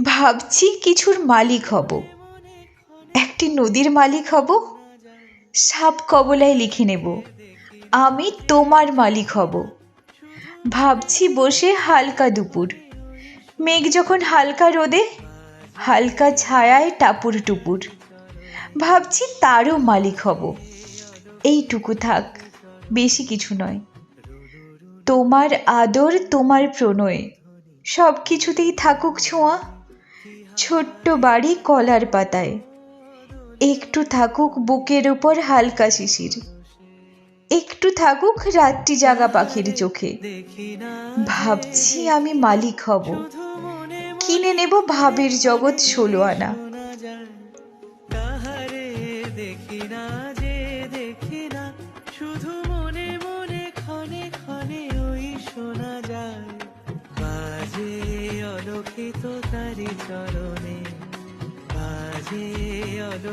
ভাবছি কিছুর মালিক হব, একটি নদীর মালিক হব, সাপ কবলায় লিখে নেব আমি তোমার মালিক হব। ভাবছি বসে হালকা দুপুর, মেঘ যখন হালকা রোদে, হালকা ছায়ায় টাপুর টুপুর, ভাবছি তারও মালিক হব। এইটুকু থাক, বেশি কিছু নয়। তোমার আদর, তোমার প্রণয়, সব কিছুতেই থাকুক ছোঁয়া। ছোট্ট বাড়ি কলার পাতায়, একটু থাকুক বুকের উপর হালকা শিশির, একটু থাকুক রাত্রি জাগা পাখির চোখে। ভাবছি আমি মালিক হব, কিনে নেব ভাবের জগৎ 16 আনা। শুধু মনে মনে ক্ষণে ক্ষণে ওই শোনা যায়, বাজে অলক্ষিত তারি চরণে, বাজে অলক্ষিত।